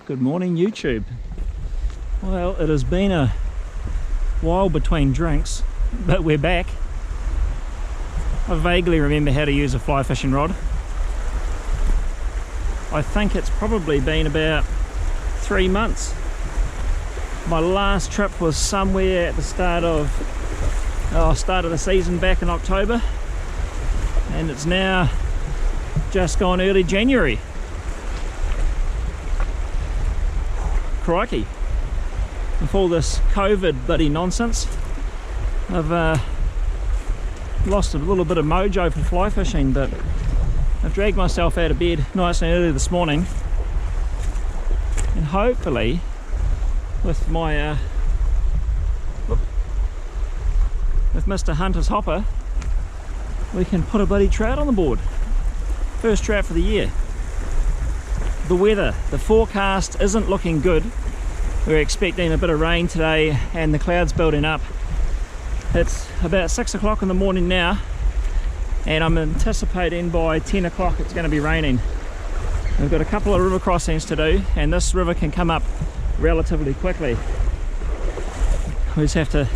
Good morning, YouTube. Well, it has been a while between drinks, but we're back. I vaguely remember how to use a fly fishing rod. I think it's probably been about 3 months. My last trip was somewhere at the start of the season back in October, and it's now just gone early January. Crikey. With all this COVID bloody nonsense, I've lost a little bit of mojo for fly fishing, but I've dragged myself out of bed nice and early this morning, and hopefully with my with Mr. Hunter's hopper we can put a bloody trout on the board. First trout for the year. The weather, the forecast isn't looking good. We're expecting a bit of rain today and the clouds building up. It's about 6 o'clock in the morning now, and I'm anticipating by 10 o'clock it's going to be raining. We've got a couple of river crossings to do, and this river can come up relatively quickly. We just have to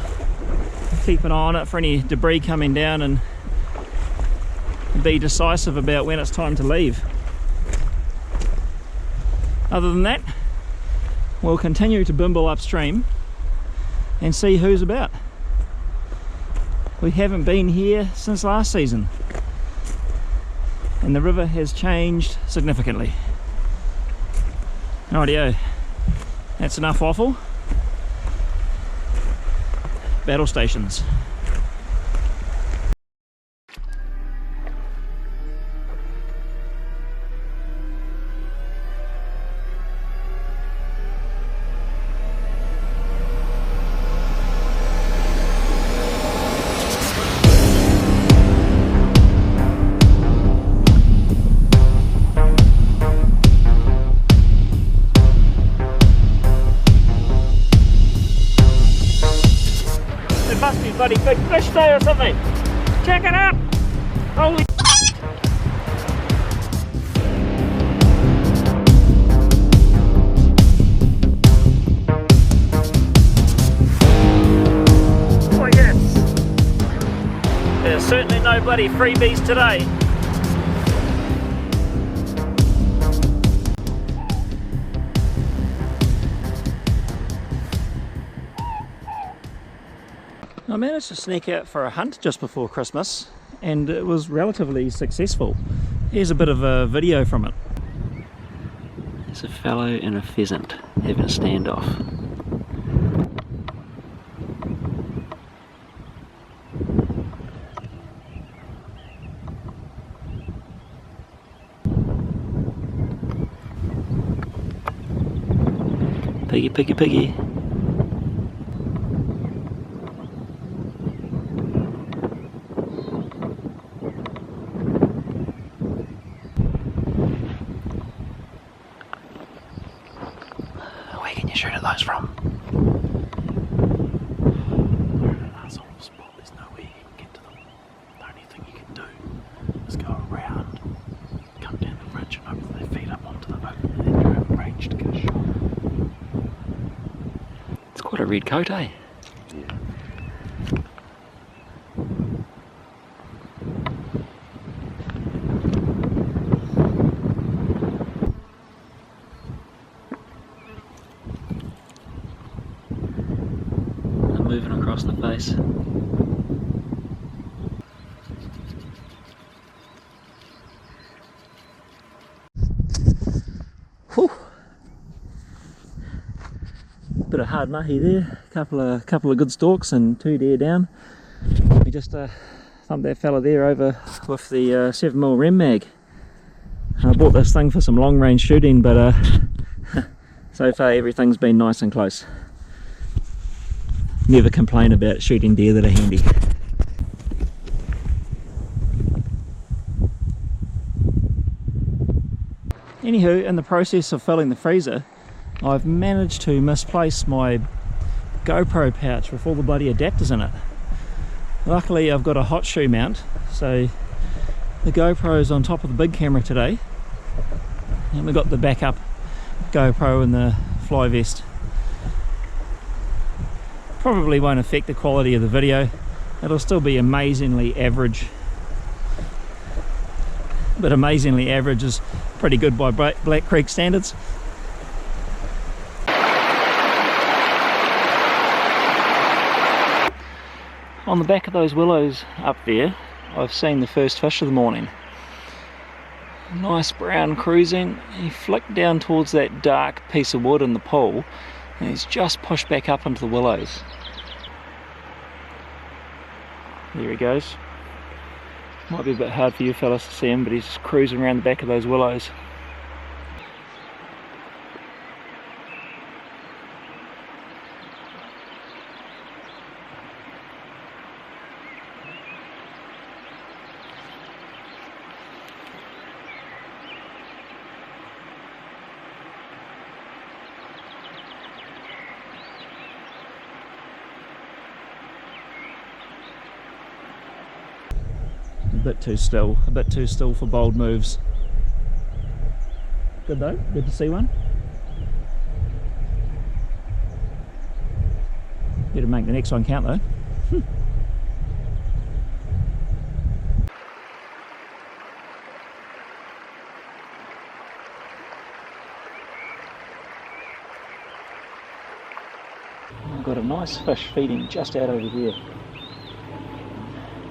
keep an eye on it for any debris coming down and be decisive about when it's time to leave. Other than that, we'll continue to bimble upstream and see who's about. We haven't been here since last season, and the river has changed significantly. Rightio, that's enough waffle. Battle stations. Must be bloody big fish there or something. Check it out. Holy oh yes. There's certainly no bloody freebies today. I managed to sneak out for a hunt just before Christmas, and it was relatively successful. Here's a bit of a video from it. There's a fellow and a pheasant having a standoff. Piggy, piggy, piggy. Where can you shoot at those from? We're in an asshole spot, there's no way you can get to them. The only thing you can do is go around, come down the ridge and open their feet up onto the boat, and then you have range to get a shot. It's quite a red coat, eh? Yeah. Moving across the face. Whew. Bit of hard mahi there, couple of good stalks and 2 deer down. We just thumped that fella there over with the 7mm rem mag. I bought this thing for some long range shooting, but so far everything's been nice and close. Never complain about shooting deer that are handy. Anywho, in the process of filling the freezer, I've managed to misplace my GoPro pouch with all the bloody adapters in it. Luckily I've got a hot shoe mount, so the GoPro is on top of the big camera today, and we've got the backup GoPro and the fly vest. Probably won't affect the quality of the video. It'll still be amazingly average. But amazingly average is pretty good by Black Creek standards. On the back of those willows up there, I've seen the first fish of the morning. Nice brown cruising. He flicked down towards that dark piece of wood in the pool, and he's just pushed back up into the willows. There he goes. Might be a bit hard for you fellas to see him, but he's just cruising around the back of those willows. A bit too still for bold moves. Good though, good to see one. Better make the next one count though. I've got a nice fish feeding just out over here.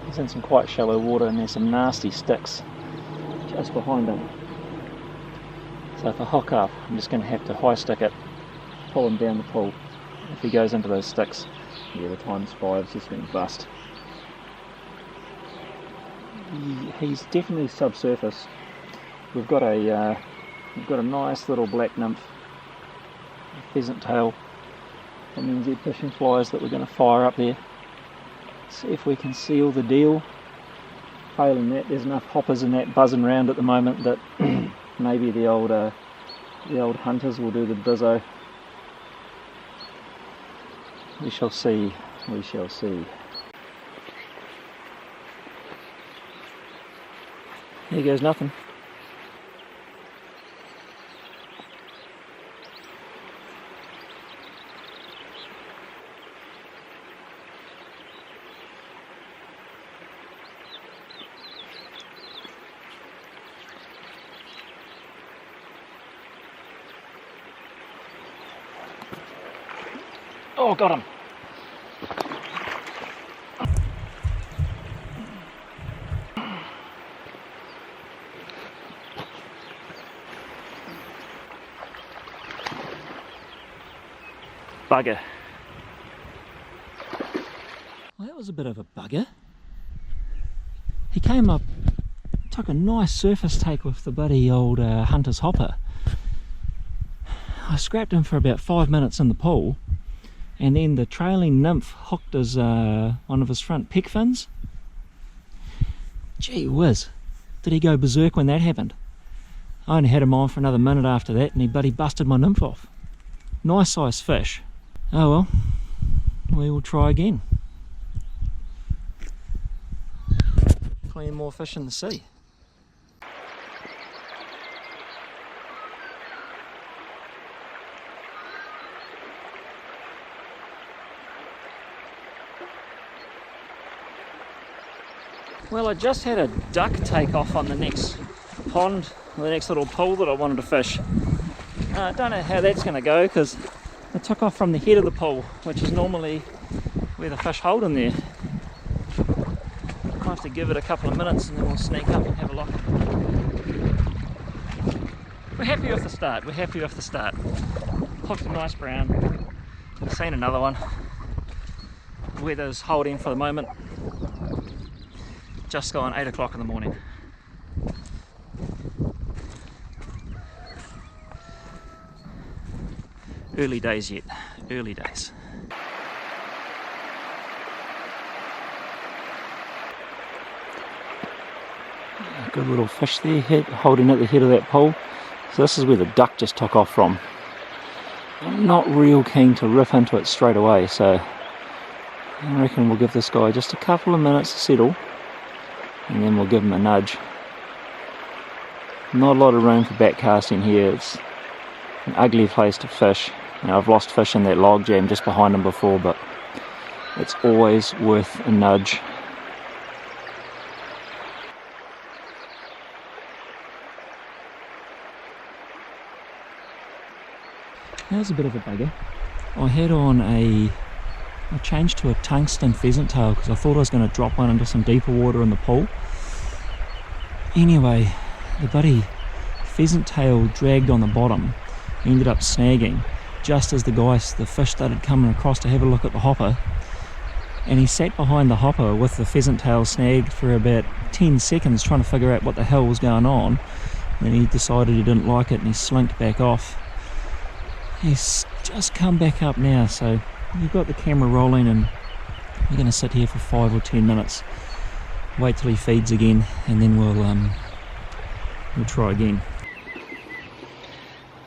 He's in some quite shallow water and there's some nasty sticks just behind him. So if I hook up, I'm just going to have to high stick it, pull him down the pool. If he goes into those sticks, yeah, the times 5 is just going to bust. He's definitely subsurface. We've got a nice little black nymph, a pheasant tail, and then fishing flies that we're going to fire up there. See if we can seal the deal. Failing that, there's enough hoppers in that buzzing round at the moment that maybe the old hunters will do the bizzo. We shall see. We shall see. There goes nothing. Oh, got him. Bugger. Well, that was a bit of a bugger. He came up, took a nice surface take with the bloody old hunter's hopper. I scrapped him for about 5 minutes in the pool, and then the trailing nymph hooked his one of his front pec fins. Gee whiz, did he go berserk when that happened? I only had him on for another minute after that and he bloody busted my nymph off. Nice size fish. Oh well, we will try again. Plenty more fish in the sea. Well, I just had a duck take off on the next pond, the next little pool that I wanted to fish. I don't know how that's going to go because it took off from the head of the pool, which is normally where the fish hold in there. I'll have to give it a couple of minutes and then we'll sneak up and have a look. We're happy with the start, we're happy with the start. Hooked a nice brown. We've seen another one. The weather's holding for the moment. Just gone 8 o'clock in the morning. Early days yet, early days. A good little fish there, holding at the head of that pole. So this is where the duck just took off from. I'm not real keen to rip into it straight away, so I reckon we'll give this guy just a couple of minutes to settle. And then we'll give him a nudge. Not a lot of room for back casting here. An ugly place to fish. You know, I've lost fish in that log jam just behind them before, but it's always worth a nudge. That was a bit of a bugger. I changed to a tungsten pheasant tail because I thought I was going to drop one into some deeper water in the pool. Anyway, the bloody pheasant tail dragged on the bottom, ended up snagging just as the fish started coming across to have a look at the hopper, and he sat behind the hopper with the pheasant tail snagged for about 10 seconds trying to figure out what the hell was going on. Then he decided he didn't like it and he slinked back off. He's just come back up now, so we've got the camera rolling and we're going to sit here for 5 or 10 minutes, wait till he feeds again, and then we'll try again.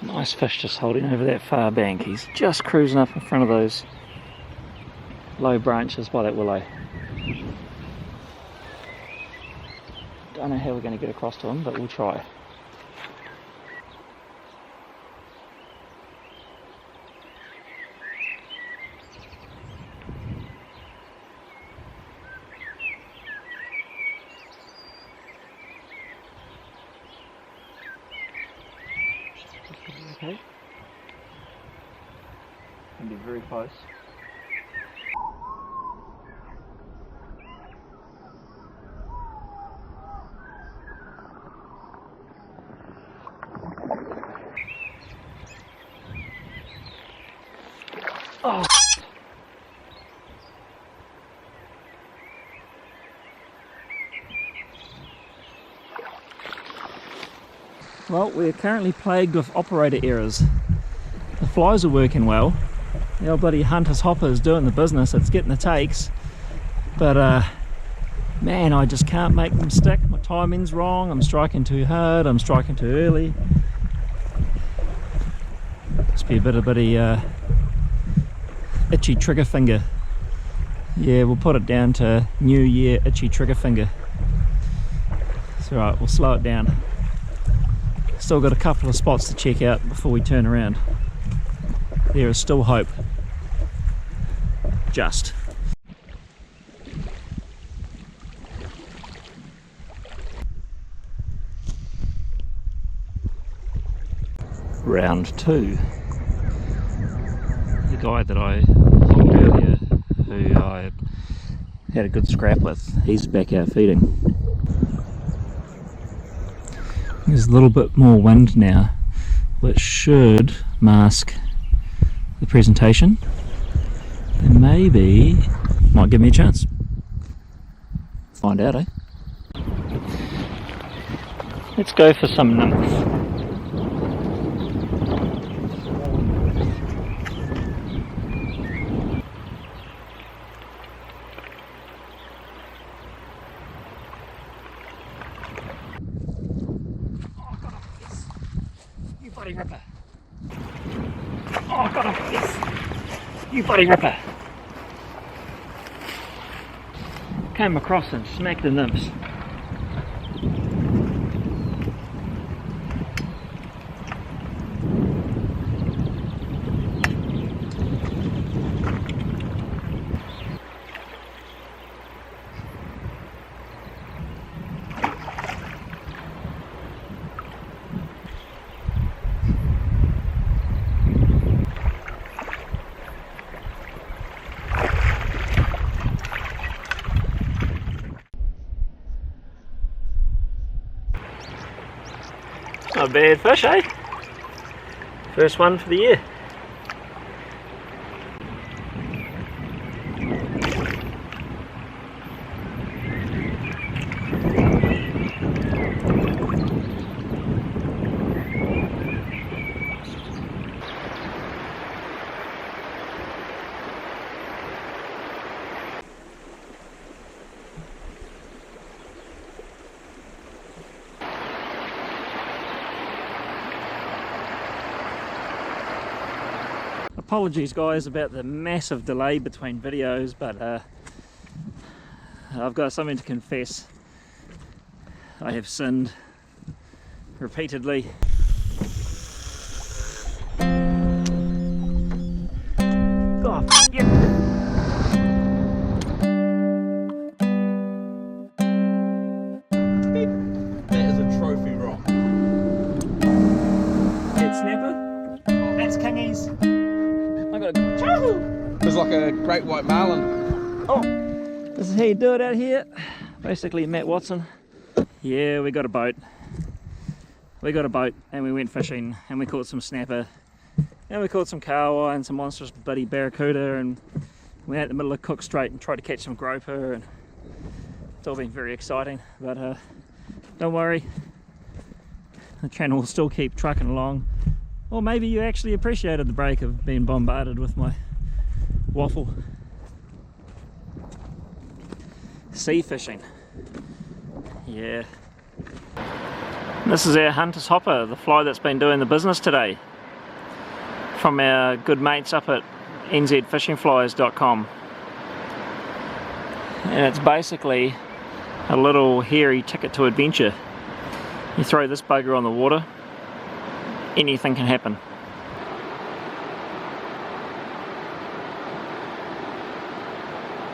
Nice fish just holding over that far bank. He's just cruising up in front of those low branches by that willow. Don't know how we're going to get across to him, but we'll try. Okay. Can be very close. Oh. Well, we're currently plagued with operator errors. The flies are working well. The old bloody Hunter's hopper is doing the business, it's getting the takes. But man, I just can't make them stick. My timing's wrong, I'm striking too hard, I'm striking too early. Must be a bit of itchy trigger finger. Yeah, we'll put it down to New Year itchy trigger finger. It's alright, we'll slow it down. Still got a couple of spots to check out before we turn around. There is still hope. Just. Round 2. The guy that I hooked earlier, who I had a good scrap with, he's back out feeding. There's a little bit more wind now, which should mask the presentation. And maybe might give me a chance. Find out, eh? Let's go for some nymph. Bloody ripper. Oh, I got him, yes. You bloody ripper. Came across and smacked the nymphs. Not a bad fish, eh? First one for the year. Apologies guys about the massive delay between videos, but I've got something to confess. I have sinned repeatedly. Oh, yeah. That is a trophy rock. Dead snapper. That's kingies. I got a chahoo. It's like a great white marlin. Oh, this is how you do it out here. Basically, Matt Watson. Yeah, we got a boat. We got a boat and we went fishing and we caught some snapper and we caught some kawa and some monstrous bloody barracuda, and we went out in the middle of Cook Strait and tried to catch some groper, and it's all been very exciting. But don't worry, the channel will still keep trucking along. Or maybe you actually appreciated the break of being bombarded with my waffle. Sea fishing. Yeah. This is our Hunter's Hopper, the fly that's been doing the business today, from our good mates up at nzfishingflies.com. And it's basically a little hairy ticket to adventure. You throw this bugger on the water, anything can happen.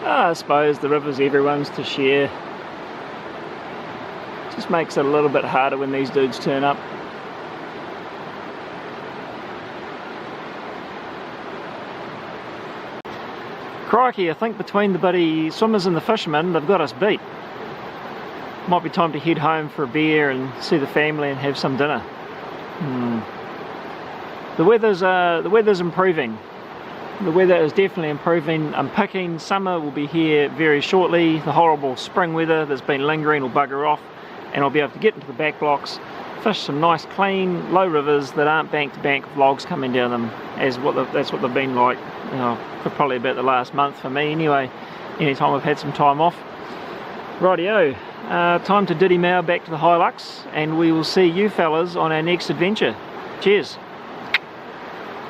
I suppose the river's everyone's to share. Just makes it a little bit harder when these dudes turn up. Crikey, I think between the buddy swimmers and the fishermen, they've got us beat. Might be time to head home for a beer and see the family and have some dinner. The weather's improving. The weather is definitely improving. I'm picking summer will be here very shortly. The horrible spring weather that's been lingering will bugger off, and I'll be able to get into the back blocks, fish some nice clean low rivers that aren't bank to bank with logs coming down them, that's what they've been like, you know, for probably about the last month for me anyway, anytime I've had some time off. Rightio, time to diddy mow back to the Hilux, and we will see you fellas on our next adventure. Cheers.